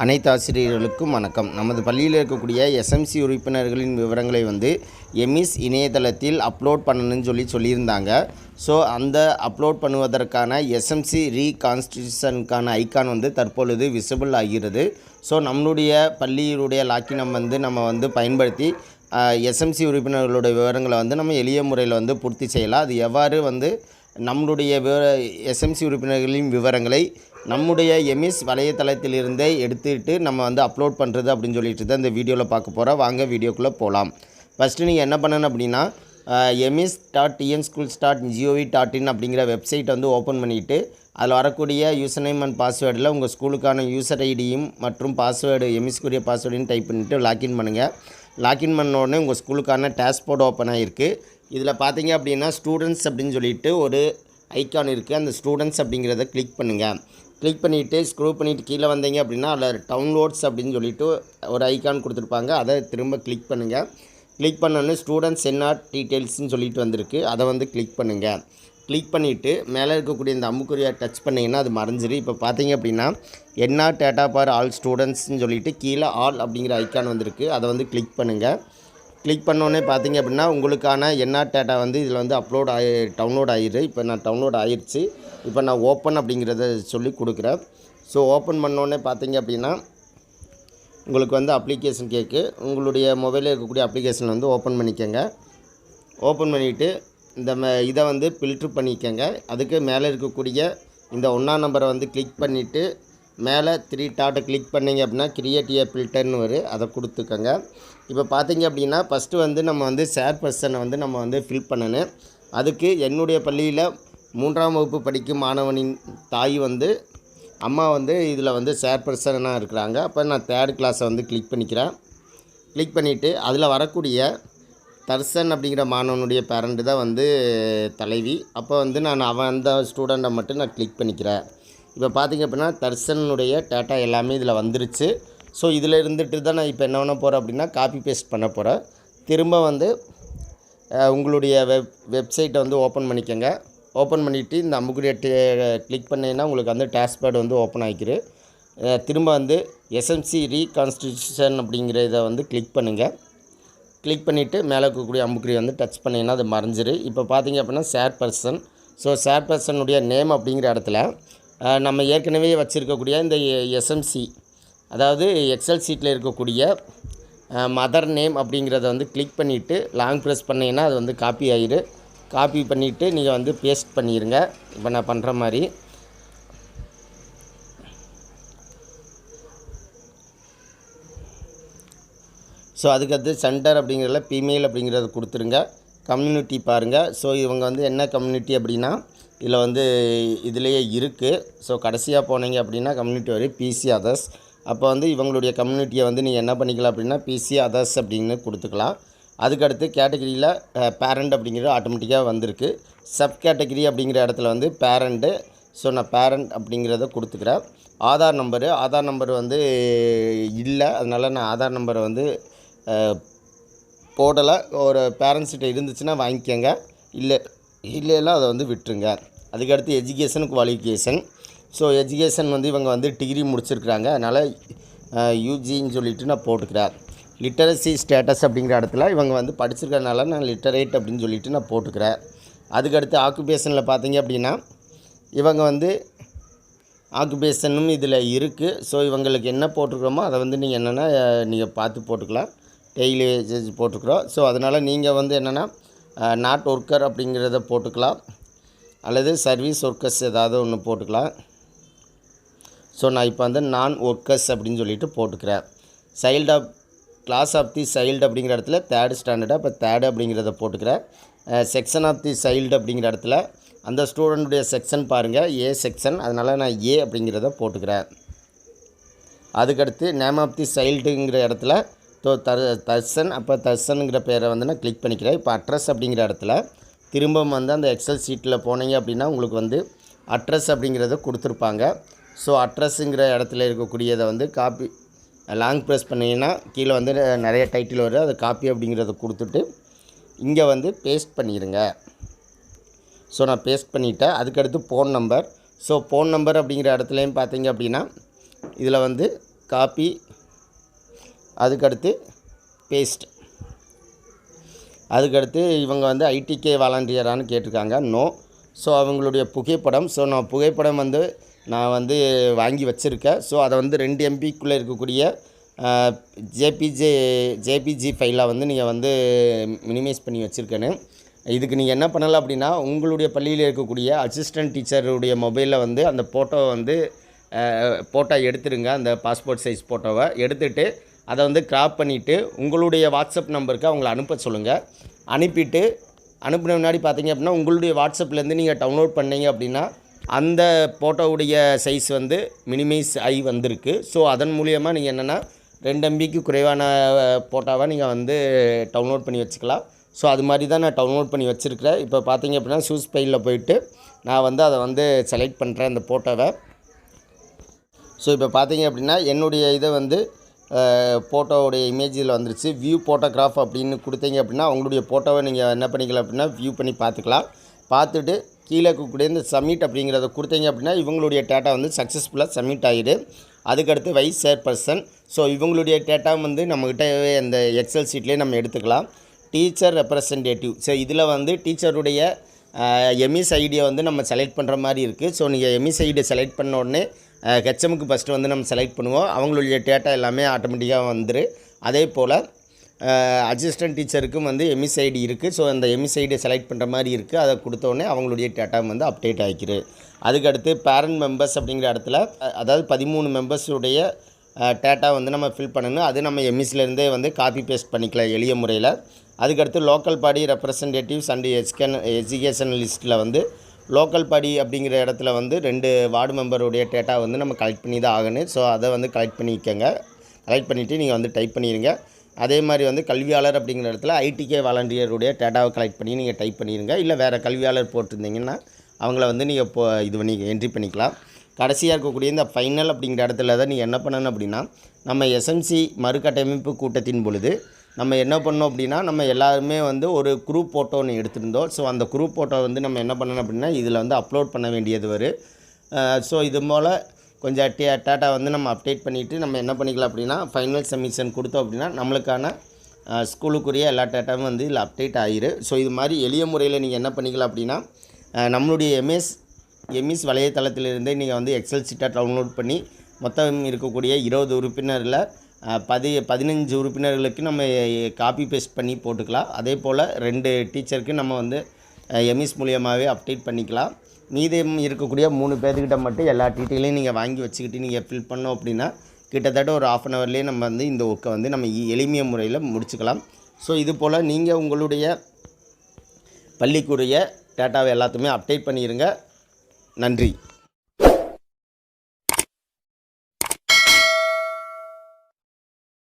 அனைத்து ஆசிரியர்களுக்கும் வணக்கம். நமது பள்ளியில் இருக்கக்கூடிய SMC உறுப்பினர்களின் விவரங்களை எமிஸ் இணையதளத்தில் அப்லோட் பண்ணணும்னு சொல்லியிருந்தாங்க. ஸோ அந்த அப்லோட் பண்ணுவதற்கான SMC ரீகான்ஸ்டியூஷனுக்கான ஐக்கான் தற்பொழுது விசிபிள் ஆகிறது. ஸோ நம்மளுடைய பள்ளியினுடைய லாக்கினை நம்ம பயன்படுத்தி SMC உறுப்பினர்களுடைய விவரங்களை நம்ம எளிய முறையில் பூர்த்தி செய்யலாம். அது எவ்வாறு நம்மளுடைய SMC உறுப்பினர்களின் விவரங்களை நம்முடைய எமிஸ் வலைத்தளத்திலிருந்தே எடுத்துகிட்டு நம்ம அப்லோட் பண்ணுறது அப்படின்னு சொல்லிட்டு தான் இந்த வீடியோவில் பார்க்க போகிறோம். வாங்க வீடியோக்குள்ளே போகலாம். ஃபஸ்ட்டு நீங்கள் என்ன பண்ணணும் அப்படின்னா emis.tnschools.gov.in அப்படிங்கிற வெப்சைட்டை ஓப்பன் பண்ணிவிட்டு அதில் வரக்கூடிய யூசர் நேம் அண்ட் பாஸ்வேர்டில் உங்கள் ஸ்கூலுக்கான யூசர் ஐடியும் மற்றும் பாஸ்வேர்டு எமிஸ்க்குரிய பாஸ்வேர்டையும் டைப் பண்ணிவிட்டு லாக்இன் பண்ணுங்கள். லாக்இன் பண்ண உடனே உங்கள் ஸ்கூலுக்கான டேஷ்போர்ட் ஓப்பன் ஆகிருக்கு. இதில் பார்த்தீங்க அப்படின்னா ஸ்டூடெண்ட்ஸ் அப்படின்னு சொல்லிட்டு ஒரு ஐக்கான் இருக்குது. அந்த ஸ்டூடெண்ட்ஸ் அப்படிங்கிறத கிளிக் பண்ணுங்கள். கிளிக் பண்ணிவிட்டு ஸ்க்ரோல் பண்ணிவிட்டு கீழே வந்தீங்க அப்படின்னா அதில் டவுன்லோட்ஸ் அப்படின்னு சொல்லிட்டு ஒரு ஐக்கான் கொடுத்துருப்பாங்க. அதை திரும்ப கிளிக் பண்ணுங்கள். கிளிக் பண்ணோன்னே ஸ்டூடெண்ட்ஸ் என்ஆர் டீட்டெயில்ஸ்னு சொல்லிட்டு வந்திருக்கு. அதை கிளிக் பண்ணுங்கள். கிளிக் பண்ணிவிட்டு மேலே இருக்கக்கூடிய இந்த அம்புக்குறியை டச் பண்ணிங்கன்னா அது மறைஞ்சிரு. இப்போ பார்த்தீங்க அப்படின்னா என்ஆர் டேட்டா ஃபார் ஆல் ஸ்டூடெண்ட்ஸ்னு சொல்லிட்டு கீழே ஆல் அப்படிங்கிற ஐக்கான் வந்திருக்கு. அதை கிளிக் பண்ணுங்கள். கிளிக் பண்ணோன்னே பார்த்தீங்க அப்படின்னா உங்களுக்கான என்ஆர் டேட்டா இதில் டவுன்லோட் ஆகிடுது. இப்போ நான் டவுன்லோட் ஆகிடுச்சு. இப்போ நான் ஓப்பன் அப்படிங்கிறத சொல்லி கொடுக்குறேன். ஸோ ஓப்பன் பண்ணோன்னே பார்த்தீங்க அப்படின்னா உங்களுக்கு அப்ளிகேஷன் கேட்கு. உங்களுடைய மொபைலில் இருக்கக்கூடிய அப்ளிகேஷன் ஓப்பன் பண்ணிக்கோங்க. ஓப்பன் பண்ணிவிட்டு இந்த இதை ஃபில்ட்ரு பண்ணிக்கோங்க. அதுக்கு மேலே இருக்கக்கூடிய இந்த 1ஆம் நம்பரை கிளிக் பண்ணிவிட்டு மேலே 3 டாட்டை கிளிக் பண்ணிங்க அப்படின்னா கிரியேட் ஏ ஃபில்டர்னு வரும். அதை கொடுத்துக்கோங்க. இப்போ பார்த்தீங்க அப்படின்னா ஃபஸ்ட்டு நம்ம ஷேர் பர்சனை நம்ம ஃபில் பண்ணணும். அதுக்கு என்னுடைய பள்ளியில் 3ஆம் வகுப்பு படிக்கும் மாணவனின் தாய் அம்மா இதில் ஷேர் பர்சனாக இருக்கிறாங்க. அப்போ நான் 3rd கிளாஸை கிளிக் பண்ணிக்கிறேன். கிளிக் பண்ணிவிட்டு அதில் வரக்கூடிய தர்சன் அப்படிங்கிற மாணவனுடைய பேரண்ட்டு தான் தலைவி. அப்போ நான் அந்த ஸ்டூடெண்ட்டை மட்டும் நான் கிளிக் பண்ணிக்கிறேன். இப்போ பார்த்திங்க அப்படின்னா தர்சனுடைய டேட்டா எல்லாமே இதில் வந்துருச்சு. ஸோ இதில் இருந்துட்டு தான் நான் இப்போ என்ன பண்ண போகிறேன் அப்படின்னா காப்பி பேஸ்ட் பண்ண போகிறேன். திரும்ப உங்களுடைய வெப்சைட்டை ஓப்பன் பண்ணிக்கோங்க. ஓப்பன் பண்ணிவிட்டு இந்த அம்புக்குறியை கிளிக் பண்ணிங்கன்னா உங்களுக்கு டேஷ்போர்டு ஓப்பன் ஆகிக்கிரு. திரும்ப SMC ரீகான்ஸ்டியூஷன் அப்படிங்கிற இதை கிளிக் பண்ணுங்கள். கிளிக் பண்ணிவிட்டு மேலே இருக்கக்கூடிய அம்புக்குறியை டச் பண்ணிங்கன்னா அது மறைஞ்சிரு. இப்போ பார்த்திங்க அப்படின்னா ஷேர் பர்சன். ஸோ ஷேர் பர்சனுடைய நேம் அப்படிங்கிற இடத்துல நம்ம ஏற்கனவே வச்சுருக்கக்கூடிய இந்த SMC அதாவது எக்ஸல் சீட்டில் இருக்கக்கூடிய மதர் நேம் அப்படிங்கிறத கிளிக் பண்ணிவிட்டு லாங் ப்ரெஸ் பண்ணிங்கன்னா அது காப்பி ஆகிரு. காப்பி பண்ணிவிட்டு நீங்கள் பேஸ்ட் பண்ணிடுங்க. இப்போ நான் பண்ணுற மாதிரி ஸோ அதுக்கடுத்து சென்டர் அப்படிங்கிறதுல ஃபீமேல் அப்படிங்கிறத கொடுத்துருங்க. கம்யூனிட்டி பாருங்கள். ஸோ இவங்க என்ன கம்யூனிட்டி அப்படின்னா இதில் இதிலேயே இருக்குது. ஸோ கடைசியாக போனீங்க அப்படின்னா கம்யூனிட்டி வரும் PC அதர்ஸ். அப்போ இவங்களுடைய கம்யூனிட்டியை நீங்கள் என்ன பண்ணிக்கலாம் அப்படின்னா PC அதர்ஸ் அப்படின்னு கொடுத்துக்கலாம். அதுக்கடுத்து கேட்டகரியில் பேரண்ட் அப்படிங்கிறது ஆட்டோமேட்டிக்காக வந்திருக்கு. சப் கேட்டகரி அப்படிங்கிற இடத்துல பேரண்ட்டு. ஸோ நான் பேரண்ட் அப்படிங்கிறத கொடுத்துக்கிறேன். ஆதார் நம்பர் இல்லை. அதனால் நான் ஆதார் நம்பரை போடலை. ஒரு பேரண்ட்ஸ்கிட்ட இருந்துச்சுன்னா வாங்கிக்கோங்க. இல்லைன்னா அதை விட்டுருங்க. அதுக்கடுத்து எஜுகேஷன் குவாலிஃபிகேஷன். ஸோ எஜுகேஷன் இவங்க டிகிரி முடிச்சிருக்கிறாங்க. அதனால் UGன்னு சொல்லிவிட்டு நான் போட்டுக்கிறேன். லிட்டரசி ஸ்டேட்டஸ் அப்படிங்கிற இடத்துல இவங்க படிச்சிருக்கிறதுனால நான் லிட்டரேட் அப்படின்னு சொல்லிவிட்டு நான் போட்டுக்கிறேன். அதுக்கடுத்து ஆக்குபேஷனில் பார்த்தீங்க அப்படின்னா இவங்க ஆக்குபேஷனும் இதில் இருக்குது. ஸோ இவங்களுக்கு என்ன போட்டுக்கிறோமோ அதை நீங்கள் என்னென்னா நீங்கள் பார்த்து போட்டுக்கலாம். டெய்லி வேஜஸ் போட்டுக்கிறோம். ஸோ அதனால் நீங்கள் என்னென்னா நாட் ஒர்க்கர் அப்படிங்கிறத போட்டுக்கலாம். அல்லது சர்வீஸ் ஒர்க்கர்ஸ் ஏதாவது ஒன்று போட்டுக்கலாம். ஸோ நான் இப்போ நான் ஒர்க்கர்ஸ் அப்படின்னு சொல்லிட்டு போட்டுக்கிறேன். Child of class of the child அப்படிங்கிற இடத்துல 3rd ஸ்டாண்டர்டாக இப்போ 3rd அப்படிங்கிறத போட்டுக்கிறேன். செக்ஷன் ஆஃப் தி சைல்டு அப்படிங்கிற இடத்துல அந்த ஸ்டூடெண்ட்டுடைய செக்ஷன் பாருங்கள் A செக்ஷன். அதனால் நான் A அப்படிங்கிறத போட்டுக்கிறேன். அதுக்கடுத்து நேம் ஆஃப் தி சைல்டுங்கிற இடத்துல தர்சன். அப்போ தர்சனுங்கிற பேரை நான் கிளிக் பண்ணிக்கிறேன். இப்போ அட்ரஸ் அப்படிங்கிற இடத்துல திரும்ப அந்த எக்ஸல் சீட்டில் போனீங்க அப்படின்னா உங்களுக்கு அட்ரஸ் அப்படிங்கிறத கொடுத்துருப்பாங்க. ஸோ அட்ரஸுங்கிற இடத்துல இருக்கக்கூடியதை காப்பி லாங் ப்ரெஸ் பண்ணிங்கன்னா கீழே நிறைய டைட்டில் வரும். அதை காப்பி அப்படிங்கிறத கொடுத்துட்டு இங்கே பேஸ்ட் பண்ணிடுங்க. ஸோ நான் பேஸ்ட் பண்ணிவிட்டேன். அதுக்கடுத்து phone number. So phone number அப்படிங்கிற இடத்துலையும் பார்த்தீங்க அப்படின்னா இதில் காப்பி, அதுக்கடுத்து பேஸ்ட். அதுக்கடுத்து இவங்க வந்து ஐடிகே வாலண்டியரானு கேட்டிருக்காங்க. நோ. ஸோ அவங்களுடைய புகைப்படம். ஸோ நான் புகைப்படம் வந்து நான் வந்து வாங்கி வச்சுருக்கேன். ஸோ அதை வந்து 2 MBக்குள்ளே இருக்கக்கூடிய ஜேபிஜி ஃபைலாக வந்து நீங்கள் வந்து மினிமைஸ் பண்ணி வச்சுருக்கேன்னு. இதுக்கு நீங்கள் என்ன பண்ணலாம் அப்படின்னா, உங்களுடைய பள்ளியில் இருக்கக்கூடிய அசிஸ்டன்ட் டீச்சருடைய மொபைலில் வந்து அந்த ஃபோட்டோவை வந்து ஃபோட்டோ எடுத்துடுங்க. அந்த பாஸ்போர்ட் சைஸ் ஃபோட்டோவை எடுத்துகிட்டு அதை வந்து கிராப் பண்ணிவிட்டு உங்களுடைய வாட்ஸ்அப் நம்பருக்கு அவங்கள அனுப்ப சொல்லுங்கள். அனுப்பிட்டு அனுப்பின முன்னாடி பார்த்தீங்க அப்படின்னா, உங்களுடைய வாட்ஸ்அப்லேருந்து நீங்கள் டவுன்லோட் பண்ணீங்க அப்படின்னா அந்த ஃபோட்டோவுடைய சைஸ் வந்து மினிமைஸ் ஆகி வந்திருக்கு. ஸோ அதன் மூலியமாக நீங்கள் என்னென்னா 2 MBக்கு குறைவான ஃபோட்டோவை நீங்கள் வந்து டவுன்லோட் பண்ணி வச்சுக்கலாம். ஸோ அது மாதிரி தான் நான் டவுன்லோட் பண்ணி வச்சுருக்கிறேன். இப்போ பார்த்தீங்க அப்படின்னா சூஸ் ஃபைலில் போயிட்டு நான் வந்து அதை வந்து செலக்ட் பண்ணுறேன் அந்த ஃபோட்டோவை. ஸோ இப்போ பார்த்தீங்க அப்படின்னா என்னுடைய இதை வந்து ஃபோட்டோவுடைய இமேஜில் வந்துருச்சு. வியூ ஃபோட்டோகிராஃப் அப்படின்னு கொடுத்தீங்க அப்படின்னா உங்களுடைய ஃபோட்டோவை நீங்கள் என்ன பண்ணிக்கலாம் அப்படின்னா வியூ பண்ணி பார்த்துக்கலாம். பார்த்துட்டு கீழே இருக்கக்கூடிய இந்த சப்மிட் அப்படிங்கிறத கொடுத்தீங்க அப்படின்னா இவங்களுடைய டேட்டா வந்து சக்ஸஸ்ஃபுல்லாக சப்மிட் ஆகிடு. அதுக்கடுத்து வைஸ் சேர்பர்சன். ஸோ இவங்களுடைய டேட்டா வந்து நம்மக்கிட்ட இந்த எக்ஸல் ஷீட்லேயே நம்ம எடுத்துக்கலாம். Teacher representative. ஸோ இதில் வந்து டீச்சருடைய எமிஸ் ஐடியை வந்து நம்ம செலக்ட் பண்ணுற மாதிரி இருக்குது. ஸோ நீங்கள் எமிஸ் ஐடியை செலக்ட் பண்ண உடனே ஹெச்எம்க்கு ஃபஸ்ட்டு வந்து நம்ம செலக்ட் பண்ணுவோம். அவங்களுடைய டேட்டா எல்லாமே ஆட்டோமேட்டிக்காக வந்துரு. அதே போல் அசிஸ்டன்ட் டீச்சருக்கும் வந்து எமிஸ் ஐடி இருக்குது. ஸோ அந்த எமிஸ் ஐடியை செலக்ட் பண்ணுற மாதிரி இருக்குது. அதை கொடுத்தோடனே அவங்களுடைய டேட்டா வந்து அப்டேட் ஆகிக்கிது. அதுக்கடுத்து பேரண்ட் மெம்பர்ஸ் அப்படிங்கிற இடத்துல அதாவது 13 மெம்பர்ஸுடைய டேட்டா வந்து நம்ம ஃபில் பண்ணணும். அது நம்ம எம்இஸ்லேருந்தே வந்து காப்பி பேஸ்ட் பண்ணிக்கலாம் எளிய முறையில். அதுக்கடுத்து local body representatives and education லிஸ்ட்டில் வந்து லோக்கல் பாடி அப்படிங்கிற இடத்துல வந்து 2 வார்டு மெம்பருடைய டேட்டா வந்து நம்ம கலெக்ட் பண்ணி தான் ஆகணும். ஸோ அதை வந்து கலெக்ட் பண்ணிக்கோங்க. கலெக்ட் பண்ணிவிட்டு நீங்கள் வந்து டைப் பண்ணிடுங்க. அதே மாதிரி வந்து கல்வியாளர் அப்படிங்கிற இடத்துல ஐடிகே வாலண்டியருடைய டேட்டாவை கலெக்ட் பண்ணி நீங்கள் டைப் பண்ணிடுங்க. இல்லை வேறு கல்வியாளர் போட்டிருந்தீங்கன்னா அவங்கள வந்து நீங்கள் இது பண்ணி என்ட்ரி பண்ணிக்கலாம். கடைசியாக இருக்கக்கூடிய இந்த ஃபைனல் அப்படிங்கிற இடத்துல தான் நீங்கள் என்ன பண்ணணும் அப்படின்னா, நம்ம எஸ்எம்சி மறுகட்டமைப்பு கூட்டத்தின் பொழுது நம்ம என்ன பண்ணோம் அப்படின்னா, நம்ம எல்லாருமே வந்து ஒரு குரூப் ஃபோட்டோ ஒன்று எடுத்திருந்தோம். ஸோ அந்த குரூப் ஃபோட்டோ வந்து நம்ம என்ன பண்ணணும் அப்படின்னா இதில் வந்து அப்லோட் பண்ண வேண்டியது வரும். ஸோ இது போல் கொஞ்சம் டேட்டா வந்து நம்ம அப்டேட் பண்ணிவிட்டு நம்ம என்ன பண்ணிக்கலாம் அப்படின்னா ஃபைனல் சப்மிஷன் கொடுத்தோம் அப்படின்னா நம்மளுக்கான ஸ்கூலுக்குரிய எல்லா டேட்டாவும் வந்து இதில் அப்டேட் ஆகிரு. ஸோ இது மாதிரி எளிய முறையில் நீங்கள் என்ன பண்ணிக்கலாம் அப்படின்னா நம்மளுடைய எம்இஸ் வலைத்தளத்திலிருந்தே நீங்கள் வந்து எக்ஸல் ஷீட்டாக டவுன்லோட் பண்ணி மொத்தம் இருக்கக்கூடிய 20 உறுப்பினரில் 15 உறுப்பினர்களுக்கு நம்ம காப்பி பேஸ்ட் பண்ணி போட்டுக்கலாம். அதே போல் 2 டீச்சருக்கு நம்ம வந்து எம்இஸ் மூலியமாகவே அப்டேட் பண்ணிக்கலாம். மீதம் இருக்கக்கூடிய 3 பேர்கிட்ட மட்டும் எல்லா டீட்டெயிலையும் நீங்கள் வாங்கி வச்சுக்கிட்டு நீங்கள் ஃபில் பண்ணோம் அப்படின்னா கிட்டத்தட்ட ஒரு 1/2 அன் ஹவர்லேயே நம்ம வந்து இந்த ஒர்க்கை வந்து நம்ம எளிமைய முறையில் முடிச்சுக்கலாம். ஸோ இது போல் நீங்கள் உங்களுடைய பள்ளிக்குரிய டேட்டாவை எல்லாத்தையுமே அப்டேட் பண்ணிடுங்க. நன்றி.